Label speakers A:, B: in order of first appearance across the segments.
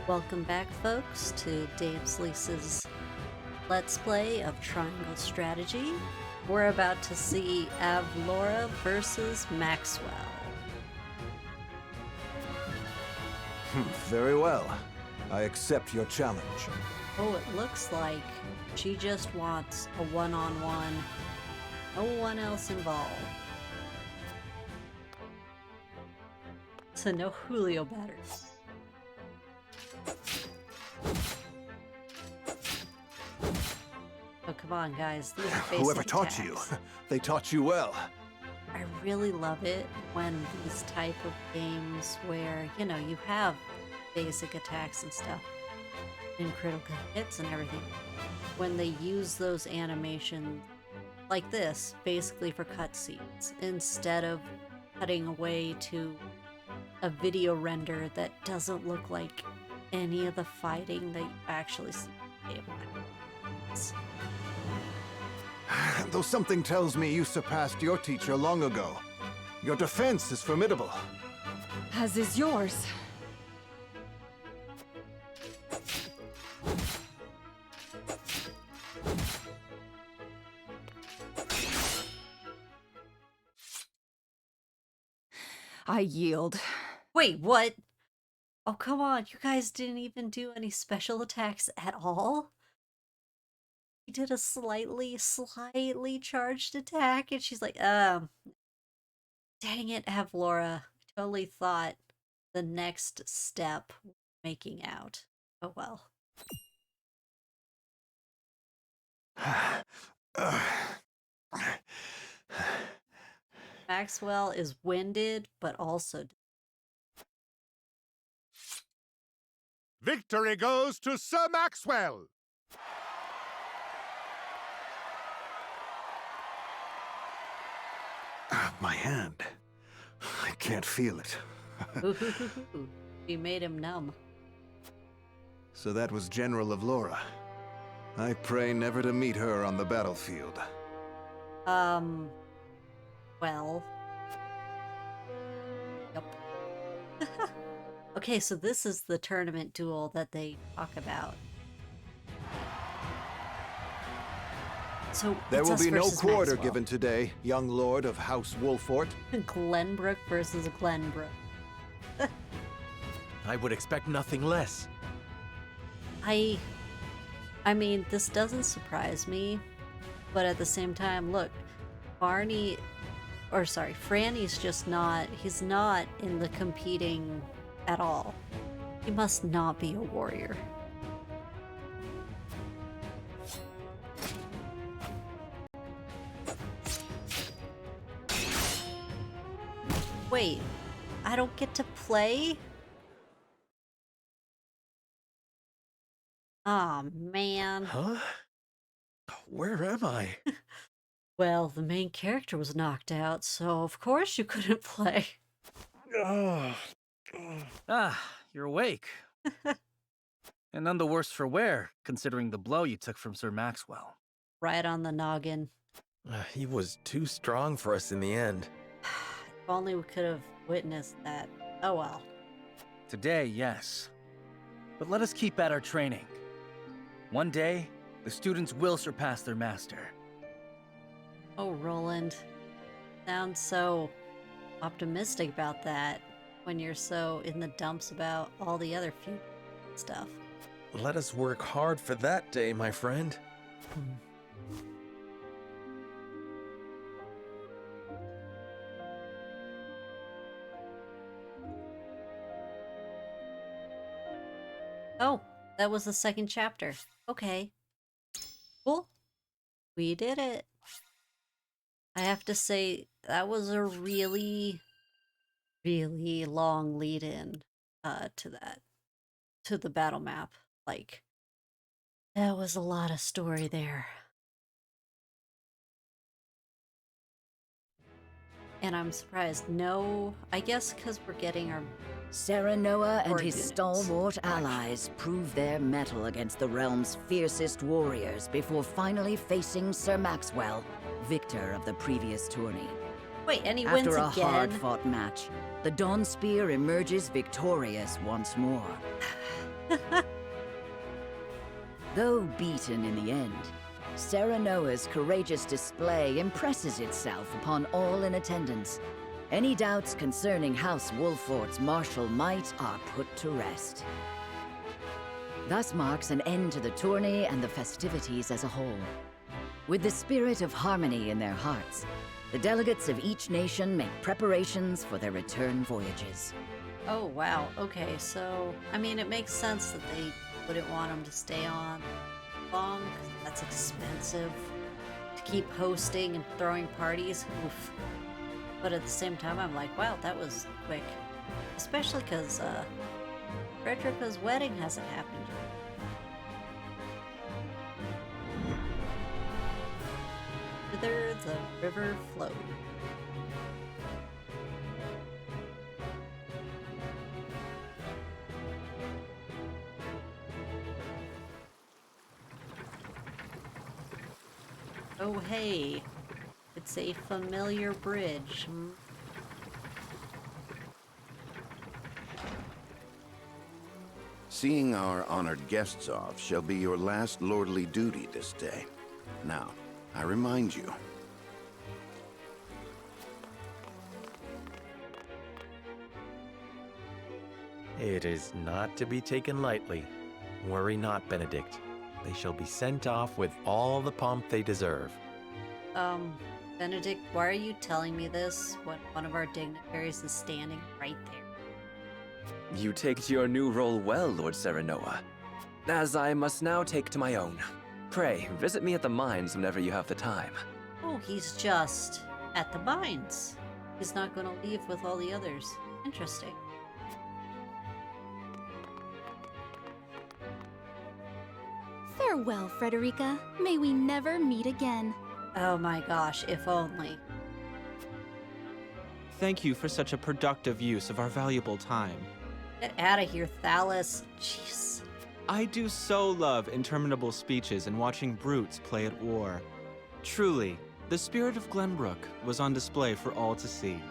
A: Welcome back, folks, to Dameceles' Let's Play of Triangle Strategy. We're about to see Avlora versus Maxwell.
B: Very well. I accept your challenge.
A: Oh, it looks like she just wants a one-on-one. No one else involved. So no Julio batters. Oh, come on, guys. These are basic
B: Whoever taught you,
A: attacks.
B: they taught you well.
A: I really love it when these type of games where, you know, you have basic attacks and stuff, and critical hits and everything, when they use those animations like this, basically for cutscenes, instead of cutting away to a video render that doesn't look like any of the fighting that you actually see in the game.
B: Though something tells me you surpassed your teacher long ago. Your defense is formidable.
C: As is yours. I yield.
A: Wait, what? Oh, come on. You guys didn't even do any special attacks at all? He did a slightly charged attack, and she's like, dang it, Avlora. I totally thought the next step was making out. Oh well. Maxwell is winded, but also...
D: Victory goes to Sir Maxwell!
B: My hand. I can't feel it.
A: You made him numb.
B: So that was General Avlora. I pray never to meet her on the battlefield.
A: Well... Yep. Okay, so this is the tournament duel that they talk about. So
B: There will be no quarter
A: Maxwell.
B: given today, young lord of House Wolfort.
A: Glenbrook versus Glenbrook.
E: I would expect nothing less.
A: I mean, this doesn't surprise me, but at the same time, look, Franny's just not, he's not in the competing at all. He must not be a warrior. Wait, I don't get to play? Aw, man.
E: Huh? Where am I?
A: Well, the main character was knocked out, so of course you couldn't play.
F: You're awake. And none the worse for wear, considering the blow you took from Sir Maxwell.
A: Right on the noggin.
E: He was too strong for us in the end.
A: If only we could have witnessed that. Oh well.
F: Today, yes. But let us keep at our training. One day, the students will surpass their master.
A: Oh, Roland. Sounds so optimistic about that when you're so in the dumps about all the other few stuff.
E: Let us work hard for that day, my friend.
A: Oh, that was the second chapter. Okay. Cool. We did it. I have to say, that was a really, really long lead-in to that. To the battle map. Like, that was a lot of story there. And I'm surprised. No, I guess because we're getting our...
G: Serenoa and
A: Or
G: his
A: units.
G: stalwart allies prove their mettle against the realm's fiercest warriors before finally facing Sir Maxwell, victor of the previous tourney.
A: Wait, and he wins
G: After a
A: again?
G: hard-fought match, the Dawn Spear emerges victorious once more. Though beaten in the end, Serenoa's courageous display impresses itself upon all in attendance. Any doubts concerning House Wolfort's martial might are put to rest. Thus marks an end to the tourney and the festivities as a whole. With the spirit of harmony in their hearts, the delegates of each nation make preparations for their return voyages.
A: Oh, wow. Okay, so, I mean, it makes sense that they wouldn't want them to stay on long, 'cause that's expensive to keep hosting and throwing parties. Oof. But at the same time, I'm like, wow, that was quick. Especially because, Frederica's wedding hasn't happened yet. Whither the river flowed. Oh, hey. It's a familiar bridge.
H: Seeing our honored guests off shall be your last lordly duty this day. Now, I remind you.
E: It is not to be taken lightly. Worry not, Benedict. They shall be sent off with all the pomp they deserve.
A: Benedict, why are you telling me this when one of our dignitaries is standing right there?
I: You take to your new role well, Lord Serenoa, as I must now take to my own. Pray, visit me at the mines whenever you have the time.
A: Oh, he's just at the mines. He's not going to leave with all the others. Interesting.
J: Farewell, Frederica. May we never meet again.
A: Oh my gosh, if only.
K: Thank you for such a productive use of our valuable time.
A: Get out of here, Thalys. Jeez.
K: I do so love interminable speeches and watching brutes play at war. Truly, the spirit of Glenbrook was on display for all to see.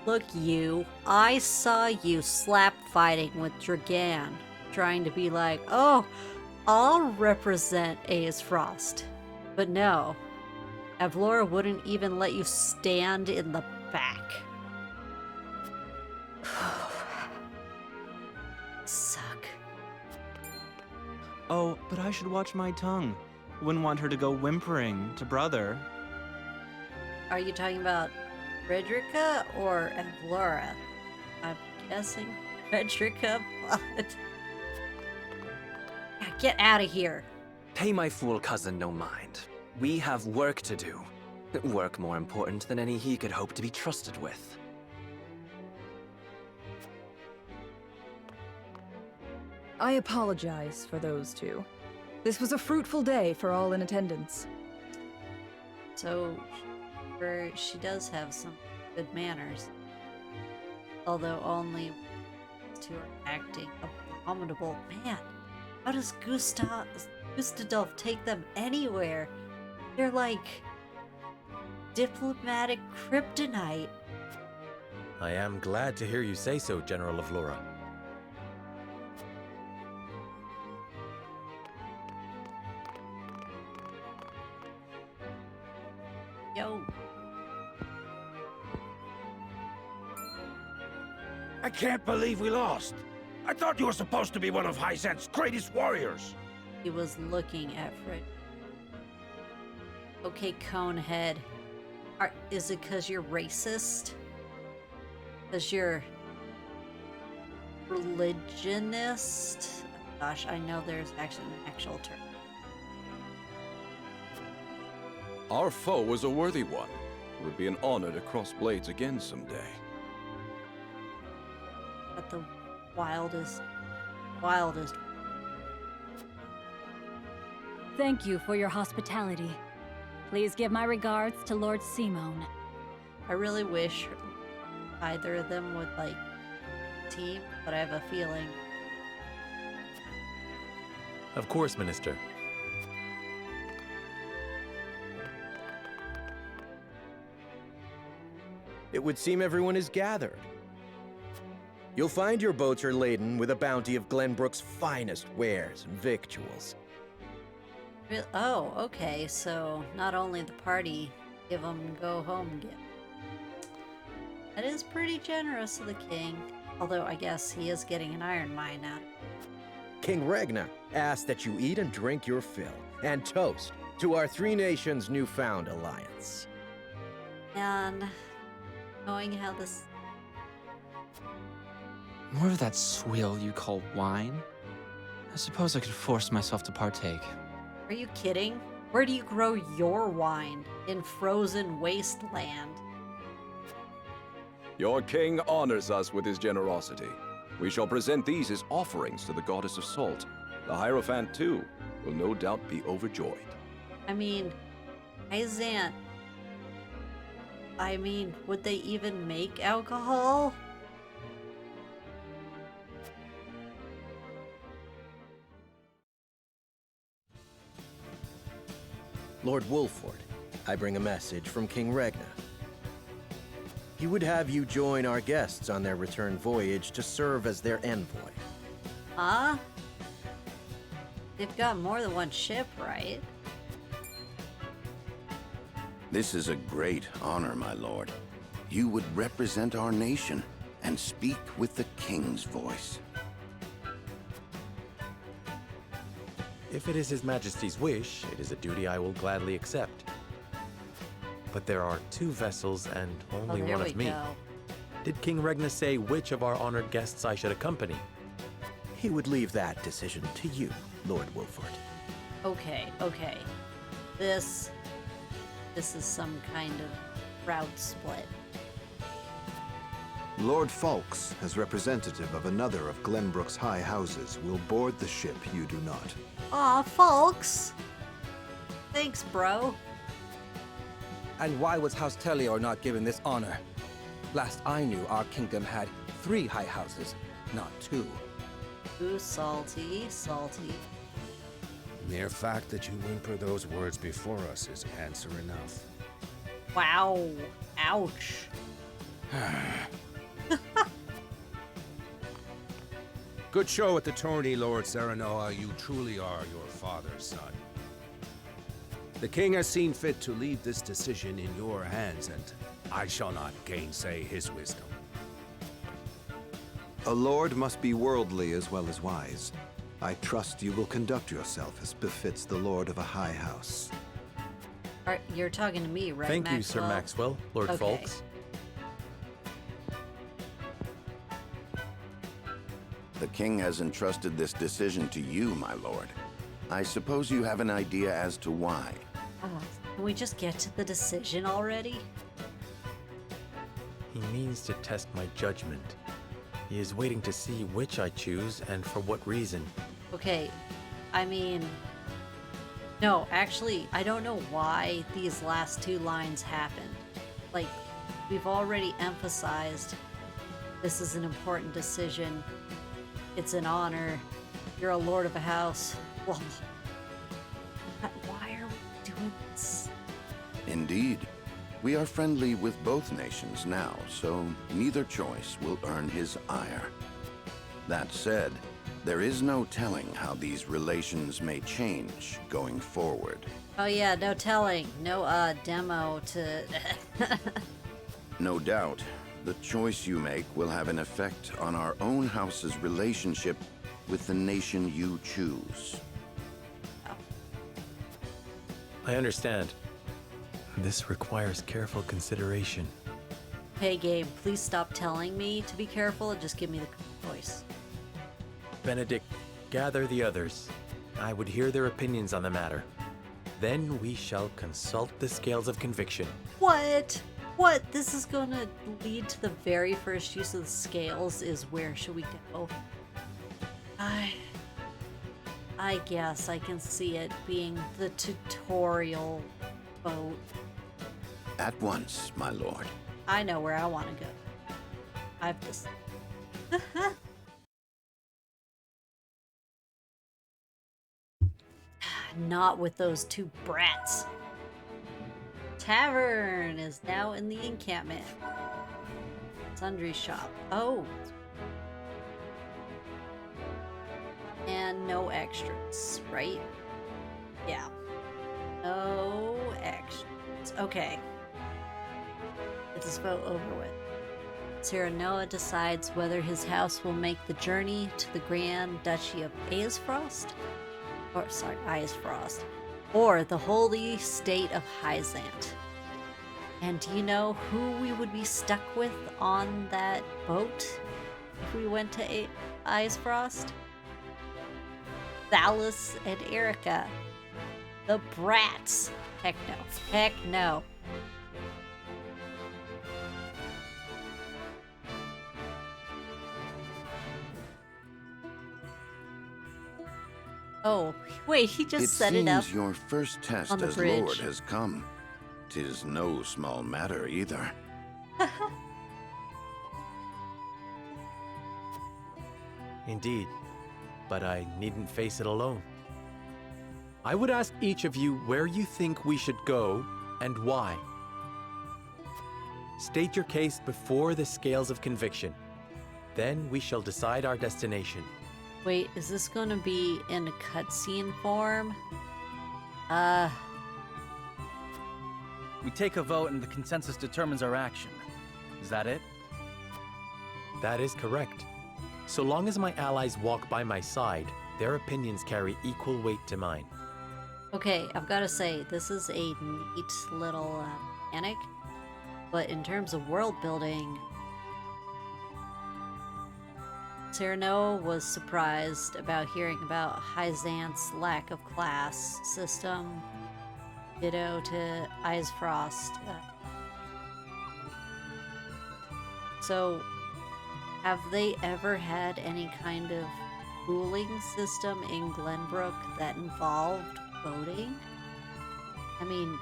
A: Look, you. I saw you slap fighting with Dragan, trying to be like, oh, I'll represent Aefrost. But no, Avlora wouldn't even let you stand in the back. Suck.
K: Oh, but I should watch my tongue. Wouldn't want her to go whimpering to brother.
A: Are you talking about Frederica or Avlora? I'm guessing Frederica, but... Yeah, get out of here.
I: Pay my fool cousin no mind. We have work to do. Work more important than any he could hope to be trusted with.
C: I apologize for those two. This was a fruitful day for all in attendance.
A: So, she does have some good manners. Although only two are acting abominable. Man, how does Gustadolf take them anywhere? They're like diplomatic kryptonite.
E: I am glad to hear you say so, General of Laura.
A: Yo.
D: I can't believe we lost. I thought you were supposed to be one of Hyzant's greatest warriors.
A: He was looking at Fred. Okay, Conehead. Is it because you're racist? Because you're religionist? Gosh, I know there's actually an actual term.
L: Our foe was a worthy one. It would be an honor to cross blades again someday.
A: But the wildest.
J: Thank you for your hospitality. Please give my regards to Lord Simone.
A: I really wish either of them would, like, team, but I have a feeling.
E: Of course, Minister.
M: It would seem everyone is gathered. You'll find your boats are laden with a bounty of Glenbrook's finest wares and victuals.
A: Oh, okay, so not only the party give them go home gift. That is pretty generous of the king. Although I guess he is getting an iron mine out of it.
M: King Regna asks that you eat and drink your fill, and toast to our three nations' newfound alliance.
A: And knowing how this...
K: More of that swill you call wine? I suppose I could force myself to partake.
A: Are you kidding? Where do you grow your wine? In frozen wasteland?
L: Your king honors us with his generosity. We shall present these as offerings to the goddess of salt. The Hierophant, too, will no doubt be overjoyed.
A: I mean, Izant... I mean, would they even make alcohol?
M: Lord Wolford, I bring a message from King Regna. He would have you join our guests on their return voyage to serve as their envoy.
A: Huh? They've got more than one ship, right?
H: This is a great honor, my lord. You would represent our nation and speak with the king's voice.
E: If it is His Majesty's wish, it is a duty I will gladly accept. But there are 2 vessels and only one of me.
A: Go.
E: Did King Regna say which of our honored guests I should accompany?
M: He would leave that decision to you, Lord Wolford.
A: Okay. This is some kind of route split.
B: Lord Falks, as representative of another of Glenbrook's high houses, will board the ship you do not.
A: Aw, Falks! Thanks, bro.
F: And why was House Tellior not given this honor? Last I knew, our kingdom had 3 high houses, not 2.
A: Ooh, salty.
D: Mere fact that you whimper those words before us is answer enough.
A: Wow. Ouch.
D: Good show at the tourney, Lord Serenoa. You truly are your father's son. The king has seen fit to leave this decision in your hands, and I shall not gainsay his wisdom.
B: A lord must be worldly as well as wise. I trust you will conduct yourself as befits the lord of a high house.
A: You're talking to me, right,
E: Thank
A: Maxwell?
E: you, Sir Maxwell, Lord
A: Okay.
E: Falks.
H: The king has entrusted this decision to you, my lord. I suppose you have an idea as to why.
A: Can we just get to the decision already?
E: He means to test my judgment. He is waiting to see which I choose and for what reason.
A: Okay, I mean... No, actually, I don't know why these last 2 lines happened. Like, we've already emphasized this is an important decision. It's an honor. You're a lord of a house. Well, why are we doing this?
H: Indeed. We are friendly with both nations now, so neither choice will earn his ire. That said, there is no telling how these relations may change going forward.
A: Oh yeah, no telling. No, demo to...
H: No doubt, the choice you make will have an effect on our own house's relationship with the nation you choose.
E: I understand. This requires careful consideration.
A: Hey, Gabe, please stop telling me to be careful and just give me the choice.
E: Benedict, gather the others. I would hear their opinions on the matter. Then we shall consult the scales of conviction.
A: What? What? This is gonna lead to the very first use of the scales is where should we go? I guess I can see it being the tutorial boat.
H: At once, my lord.
A: I know where I want to go. I've just... Not with those 2 brats. Tavern is now in the encampment. Sundry shop. Oh. And no extras, right? Yeah. No extras. Okay. Get this vote over with. Serenoa decides whether his house will make the journey to the Grand Duchy of Aefrost, or the holy state of Hyzant. And do you know who we would be stuck with on that boat if we went to Aefrost? Thalys and Erica. The brats. Heck no. Heck no. Oh, wait, he just set it up.
H: It seems your first test
A: on the
H: as
A: bridge.
H: Lord has come. 'Tis no small matter either.
E: Indeed, but I needn't face it alone. I would ask each of you where you think we should go and why. State your case before the scales of conviction. Then we shall decide our destination.
A: Wait, is this going to be in a cutscene form?
N: We take a vote and the consensus determines our action. Is that it?
E: That is correct. So long as my allies walk by my side, their opinions carry equal weight to mine.
A: Okay, I've got to say, this is a neat little mechanic, but in terms of world building, Serenoa was surprised about hearing about Hyzant's lack of class system. Ditto to Aefrost. So, have they ever had any kind of schooling system in Glenbrook that involved voting? I mean,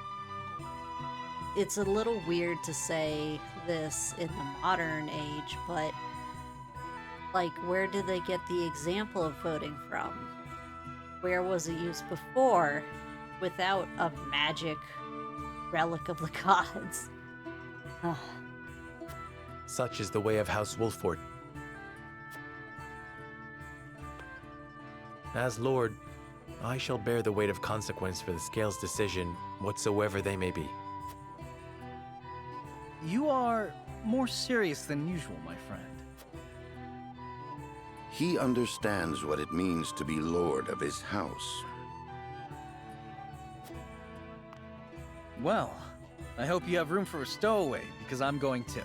A: it's a little weird to say this in the modern age, but like, where did they get the example of voting from? Where was it used before without a magic relic of the gods?
E: Such is the way of House Wolford. As Lord, I shall bear the weight of consequence for the Scales' decision, whatsoever they may be.
N: You are more serious than usual, my friend.
H: He understands what it means to be lord of his house.
N: Well, I hope you have room for a stowaway, because I'm going too.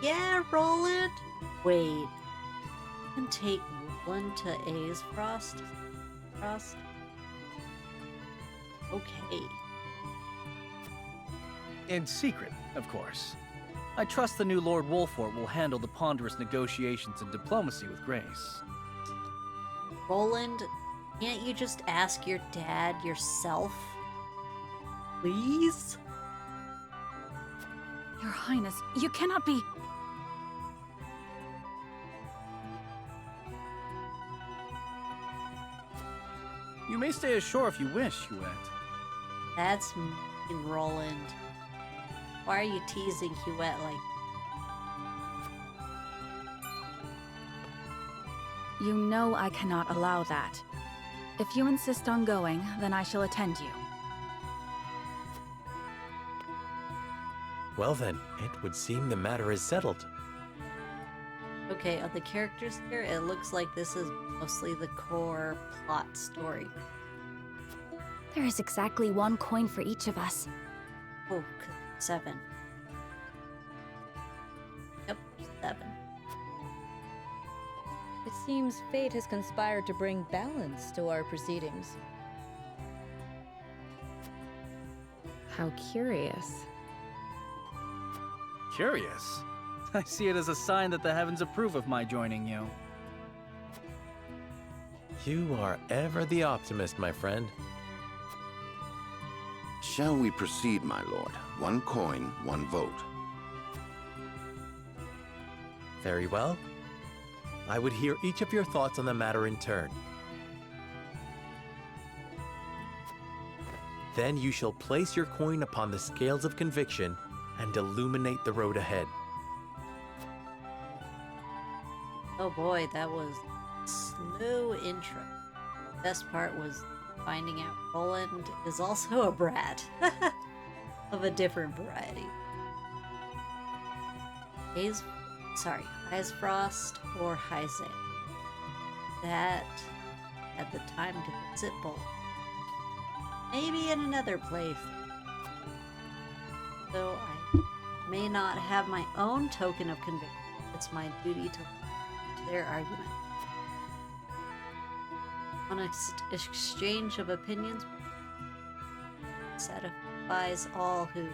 A: Yeah, Roland. Wait, you can take Roland to Aefrost? Frost? Okay.
N: In secret, of course. I trust the new Lord Wolfort will handle the ponderous negotiations and diplomacy with grace.
A: Roland, can't you just ask your dad yourself? Please?
C: Your Highness, you cannot be...
N: You may stay ashore if you wish, Huet.
A: That's mean, Roland. Why are you teasing Huet like...
C: You know I cannot allow that. If you insist on going, then I shall attend you.
E: Well then, it would seem the matter is settled.
A: Okay, of the characters here, it looks like this is mostly the core plot story.
O: There is exactly one coin for each of us.
A: Oh, 7. Yep, 7.
P: It seems fate has conspired to bring balance to our proceedings.
Q: How curious.
N: Curious? I see it as a sign that the heavens approve of my joining you.
E: You are ever the optimist, my friend.
H: Shall we proceed, my lord? One coin, one vote.
E: Very well. I would hear each of your thoughts on the matter in turn. Then you shall place your coin upon the scales of conviction and illuminate the road ahead.
A: Oh boy, that was slow intro. Best part was finding out Roland is also a brat of a different variety. Aefrost or Hyzan. That had the time to visit both. Maybe in another place. Though I may not have my own token of conviction, it's my duty to their argument. On exchange of opinions satisfies all who.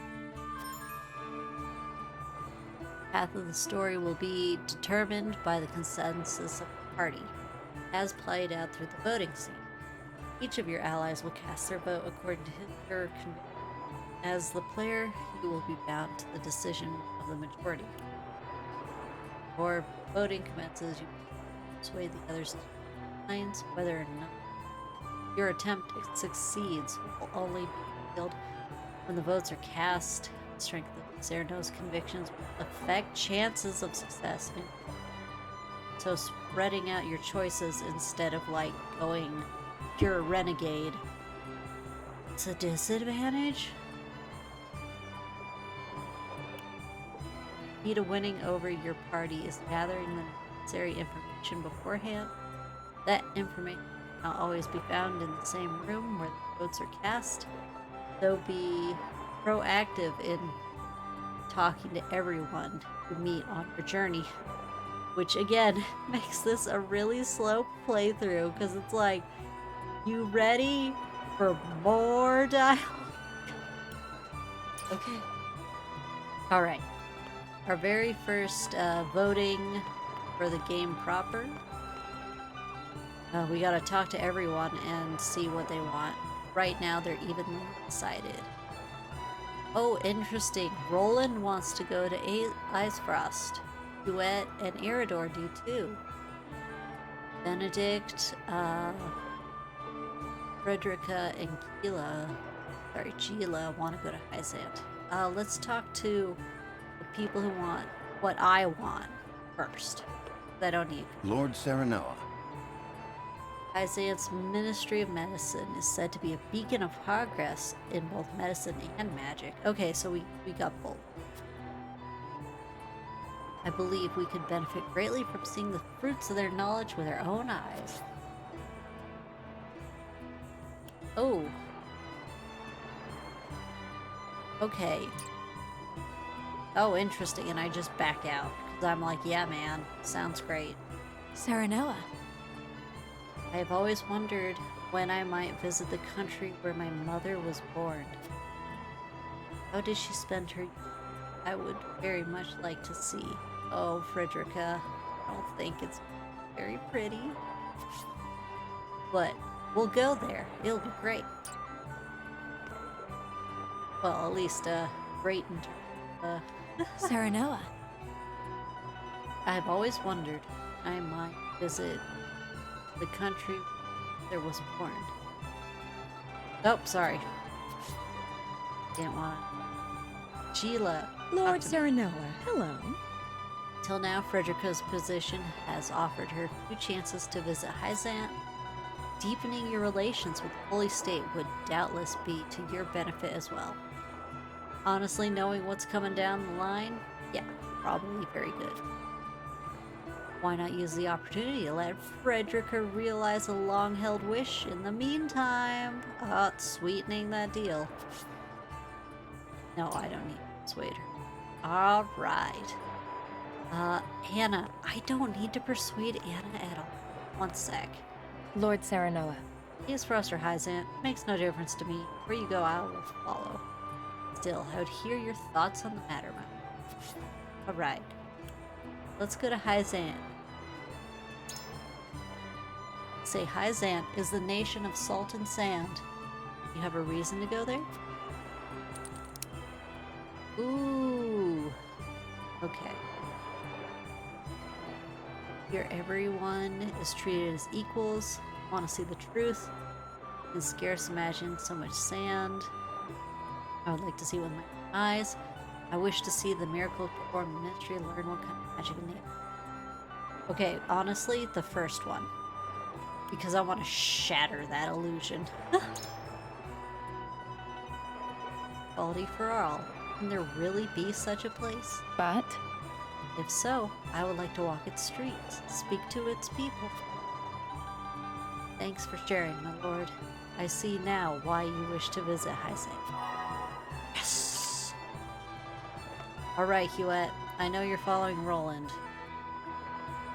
A: The path of the story will be determined by the consensus of the party, as played out through the voting scene. Each of your allies will cast their vote according to their conviction. As the player, you will be bound to the decision of the majority. Before voting commences, you persuade the others to minds whether or not your attempt succeeds will only be revealed when the votes are cast. Strength of Sereno's convictions will affect chances of success. So spreading out your choices instead of like going pure renegade, it's a disadvantage. Key to winning over your party is gathering the necessary information beforehand. That information will not always be found in the same room where the votes are cast, so be proactive in talking to everyone you meet on your journey, which again makes this a really slow playthrough because it's like, you ready for more dialogue? Okay. Alright. Our very first voting for the game proper. We gotta talk to everyone and see what they want. Right now, they're evenly decided. Oh, interesting. Roland wants to go to Aefrost. Duet and Eridor do too. Benedict, Frederica, and Gila want to go to Hyzant. Let's talk to the people who want what I want first. I don't need.
H: Lord Serenoa.
A: Hyzant's Ministry of Medicine is said to be a beacon of progress in both medicine and magic. Okay, so we got both. I believe we could benefit greatly from seeing the fruits of their knowledge with our own eyes. Oh. Okay. Oh, interesting, and I just back out. Because I'm like, yeah, man, sounds great.
O: Serenoa.
A: I have always wondered when I might visit the country where my mother was born. How did she spend her youth? I would very much like to see. Oh, Frederica, I don't think it's very pretty. But we'll go there. It'll be great. Well, at least great in terms of
O: Serenoa.
A: I've always wondered I might visit the country there was born. Oh, sorry. Didn't want to. Sheila.
Q: Lord Serenoa, hello.
A: Till now, Frederica's position has offered her few chances to visit Hyzant. Deepening your relations with the Holy State would doubtless be to your benefit as well. Honestly, knowing what's coming down the line, yeah, probably very good. Why not use the opportunity to let Frederica realize a long-held wish in the meantime? Sweetening that deal. No, I don't need to persuade her. Alright. Anna. I don't need to persuade Anna at all. One sec.
Q: Lord Serenoa.
A: Aefrost or Hyzant, makes no difference to me. Where you go, I will follow. Still, I would hear your thoughts on the matter, Mom. Alright. Let's go to Hyzant. Say Hyzant is the nation of salt and sand. You have a reason to go there? Ooh. Okay. Here everyone is treated as equals. Want to see the truth? Can scarce imagine so much sand. I would like to see with my eyes. I wish to see the miracle performed in ministry and learn what kind of magic in it. Okay, honestly, the first one. because I want to shatter that illusion. Equality for all. Can there really be such a place?
Q: But
A: if so, I would like to walk its streets, speak to its people. Thanks for sharing, my lord. I see now why you wish to visit Hyzant. Yes! Alright, Huette. I know you're following Roland.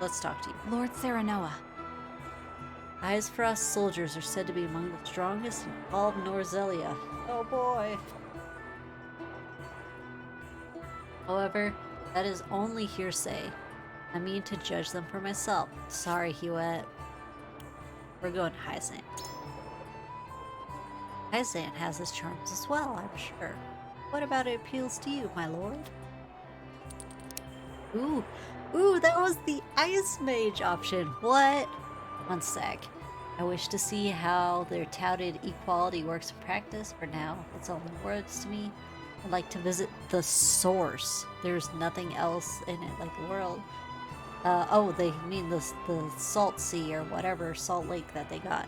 A: Let's talk to you.
O: Lord Serenoa.
A: Aefrost's soldiers are said to be among the strongest in all of Norzelia. Oh boy. However, that is only hearsay. I mean to judge them for myself. Sorry, Huette. We're going to Hyzant. Hyzant has its charms as well, I'm sure. What about it appeals to you, my lord? Ooh, that was the Ice Mage option. What? One sec. I wish to see how their touted equality works in practice. For now, it's only words to me. I'd like to visit the source. There's nothing else in it like the world. Oh, they mean the salt sea or whatever salt lake that they got.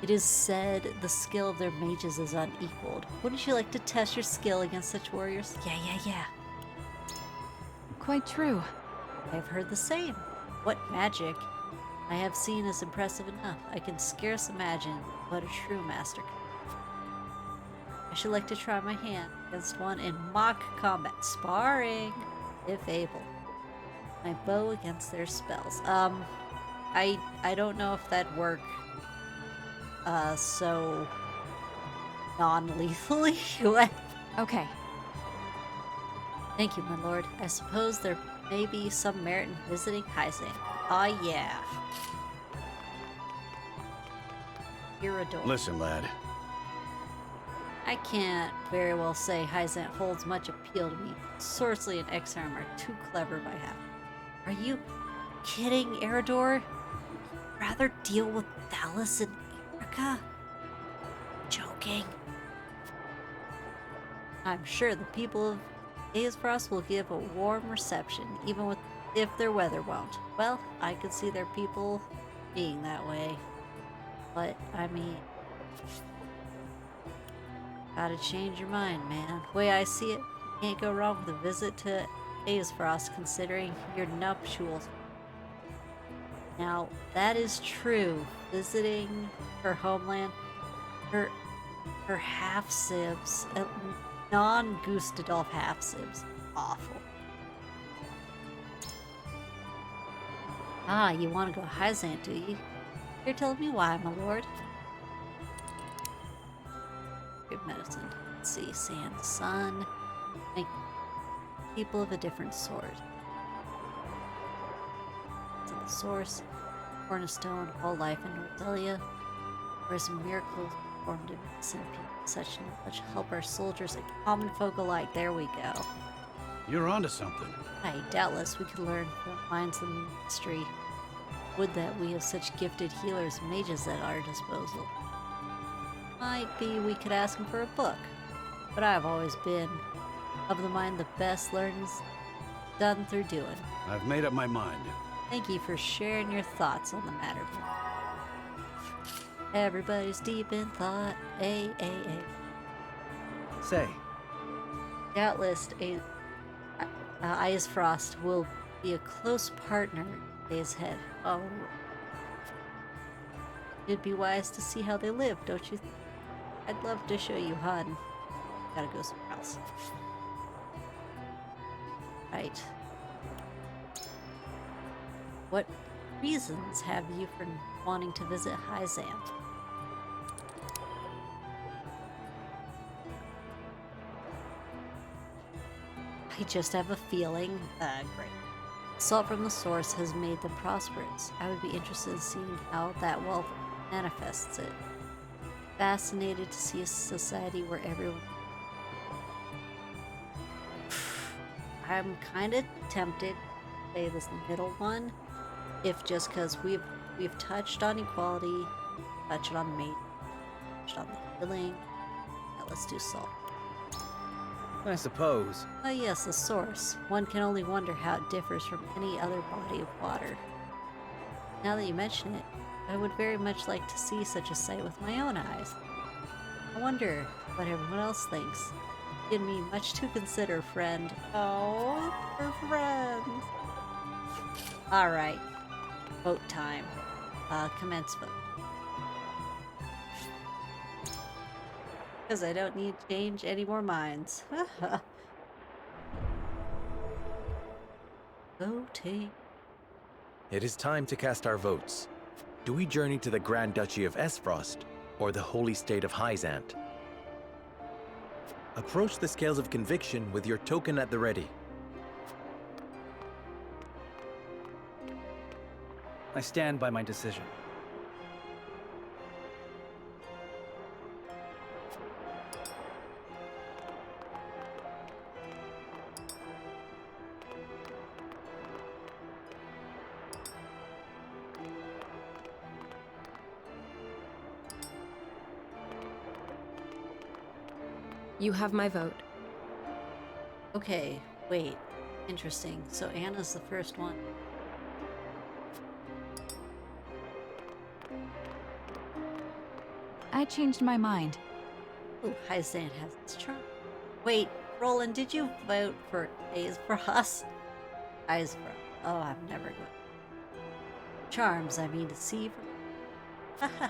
A: It is said the skill of their mages is unequaled. Wouldn't you like to test your skill against such warriors? Yeah.
O: Quite true.
A: I've heard the same. What magic I have seen is impressive enough. I can scarce imagine what a true master can. I should like to try my hand against one in mock combat. Sparring, if able. My bow against their spells. I don't know if that'd work so non-lethally.
O: Okay.
A: Thank you, my lord. I suppose there may be some merit in visiting Hyzant. Ah, yeah. Iridor.
R: Listen, lad.
A: I can't very well say Hyzant holds much appeal to me. Sorcery and X-Arm are too clever by half. Are you kidding, Eridor? Rather deal with Dallas and Erica? Joking. I'm sure the people of Aefrost will give a warm reception, even if their weather won't. Well, I could see their people being that way. But, I mean... gotta change your mind, man. Way I see it, you can't go wrong with a visit to Aefrost considering your nuptials. Now, that is true. Visiting her homeland, her half-sibs, non-Gustadolf half-sibs. Awful. Ah, you want to go Hyzant, do you? You're telling me why, my lord. Good medicine. Let's see, sand, sun. Make people of a different sort. To the source, cornerstone of all life in Norzelia, whereas miracles performed in medicine, people such knowledge help our soldiers and common folk alike. There we go.
R: You're onto something.
A: Aye, doubtless we could learn from minds of the mystery. Would that we have such gifted healers and mages at our disposal. Might be we could ask him for a book, but I've always been of the mind the best learning's done through doing.
R: I've made up my mind.
A: Thank you for sharing your thoughts on the matter. Everybody's deep in thought.
N: Say.
A: Doubtless, Aefrost will be a close partner in days ahead. Oh, it'd be wise to see how they live, don't you think? I'd love to show you Hun. Gotta go somewhere else. Right. What reasons have you for wanting to visit Hyzant? I just have a feeling. Great. Salt from the source has made them prosperous. I would be interested in seeing how that wealth manifests it. Fascinated to see a society where everyone... I'm kind of tempted to say this middle one, if just because we've touched on equality, touched on mate, touched on the healing. Now let's do salt.
N: I suppose.
A: Oh yes, the source. One can only wonder how it differs from any other body of water. Now that you mention it, I would very much like to see such a sight with my own eyes. I wonder what everyone else thinks. Give me much to consider, friend. Oh, we're friends. Alright. Vote time. Commence vote. Because I don't need to change any more minds. Voting.
E: It is time to cast our votes. Do we journey to the Grand Duchy of Aefrost, or the holy state of Hyzant? Approach the scales of conviction with your token at the ready.
N: I stand by my decision.
Q: You have my vote.
A: Okay, wait. Interesting. So Anna's the first one.
S: I changed my mind.
A: Ooh, Hyzant has its charm. Wait, Roland, did you vote for Aefrost? Aefrost. Oh, I'm never good. Charms, I mean to see. Haha.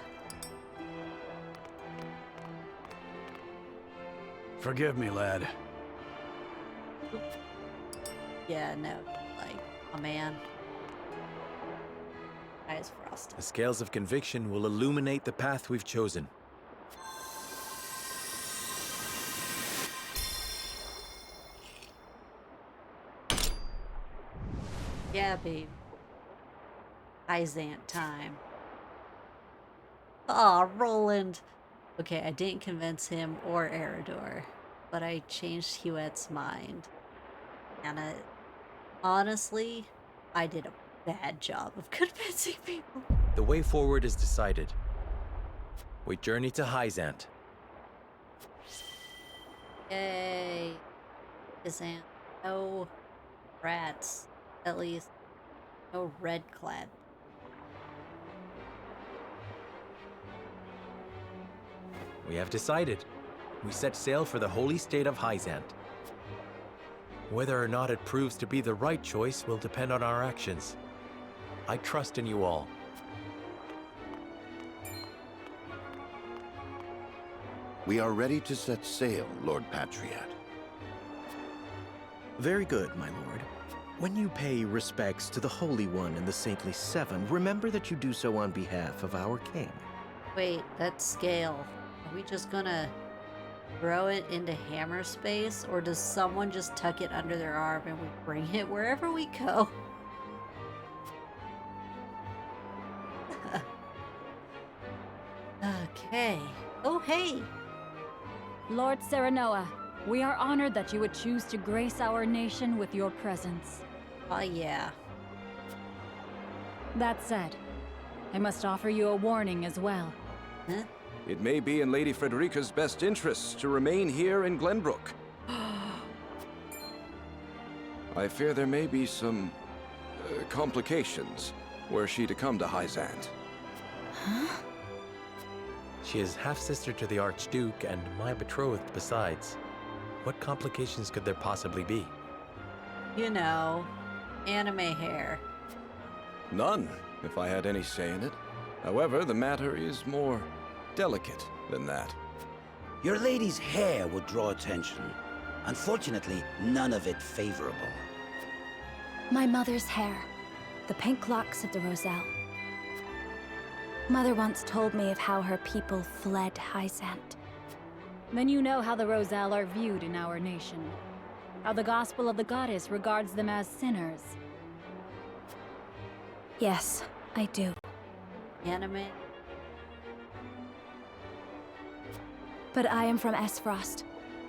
R: Forgive me, lad.
A: Yeah, no. Like, oh man. Aefrost.
E: The scales of conviction will illuminate the path we've chosen.
A: Yeah, babe. Hyzant time. Aw, Roland. Okay, I didn't convince him or Eridor, but I changed Huette's mind. And honestly, I did a bad job of convincing people.
E: The way forward is decided. We journey to Hyzant.
A: Yay. Hyzant. No brats. At least, no red-clad.
E: We have decided. We set sail for the holy state of Hyzant. Whether or not it proves to be the right choice will depend on our actions. I trust in you all.
H: We are ready to set sail, Lord Patriot.
M: Very good, my lord. When you pay respects to the Holy One and the Saintly Seven, remember that you do so on behalf of our king.
A: Wait, that scale. Are we just gonna throw it into hammer space, or does someone just tuck it under their arm and we bring it wherever we go? Okay. Oh, hey!
J: Lord Serenoa, we are honored that you would choose to grace our nation with your presence.
A: Oh, yeah.
J: That said, I must offer you a warning as well.
A: Huh?
L: It may be in Lady Frederica's best interests to remain here in Glenbrook. I fear there may be some complications were she to come to Hyzant.
S: Huh?
E: She is half-sister to the Archduke and my betrothed besides. What complications could there possibly be?
A: You know, anime hair.
L: None, if I had any say in it. However, the matter is more delicate than that.
T: Your lady's hair would draw attention. Unfortunately, none of it favorable.
O: My mother's hair. The pink locks of the Roselle. Mother once told me of how her people fled Hyzant.
J: Then you know how the Roselle are viewed in our nation. How the gospel of the goddess regards them as sinners.
O: Yes, I do.
A: Anime?
O: But I am from Aefrost,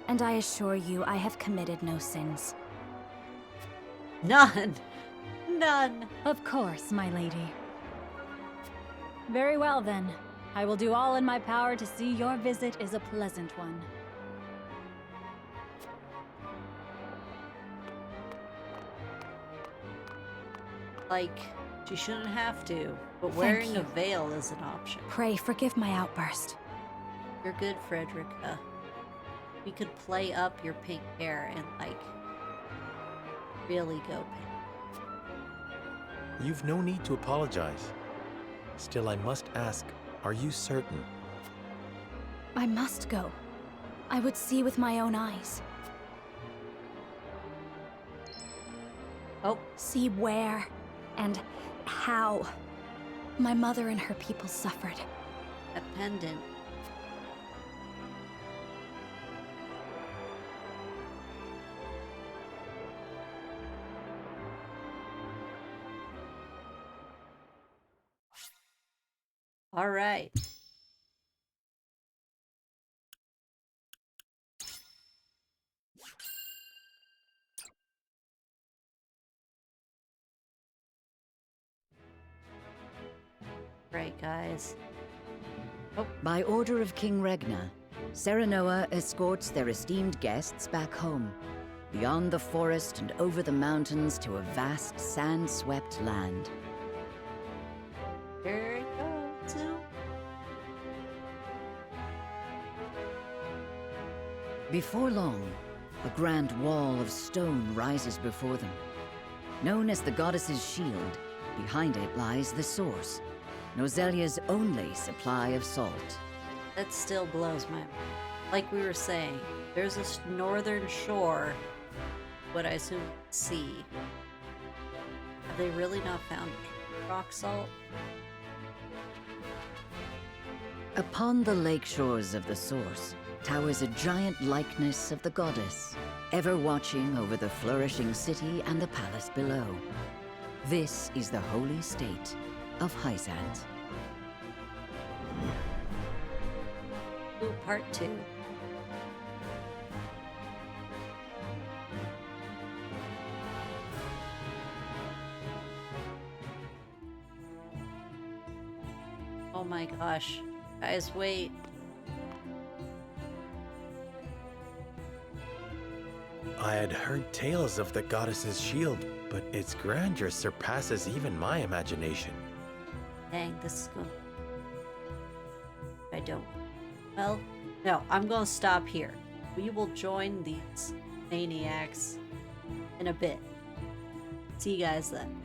O: and I assure you I have committed no sins.
A: None! None!
J: Of course, my lady. Very well then. I will do all in my power to see your visit is a pleasant one.
A: Like, She shouldn't have to, but
O: Thank
A: wearing a
O: you.
A: veil is an option.
O: Pray forgive my outburst.
A: You're good, Frederica. We could play up your pink hair and, like, really go pink.
E: You've no need to apologize. Still, I must ask, are you certain?
O: I must go. I would see with my own eyes.
A: Oh.
O: See where and how my mother and her people suffered.
A: A pendant. All right. Right, guys. Oh.
G: By order of King Regna, Serenoa escorts their esteemed guests back home, beyond the forest and over the mountains to a vast sand-swept land.
A: Here it goes.
G: Before long, a grand wall of stone rises before them. Known as the Goddess's Shield, behind it lies the source, Norzelia's only supply of salt.
A: That still blows my mind. Like we were saying, there's this northern shore, what I assume sea. Have they really not found rock salt?
G: Upon the lake shores of the source towers a giant likeness of the goddess, ever watching over the flourishing city and the palace below. This is the holy state of Hyzant.
A: Ooh, part 2. Oh my gosh. Guys, wait.
E: I had heard tales of the goddess's shield, but its grandeur surpasses even my imagination.
A: Dang, this is good. I don't. Well, no, I'm gonna stop here. We will join these maniacs in a bit. See you guys then.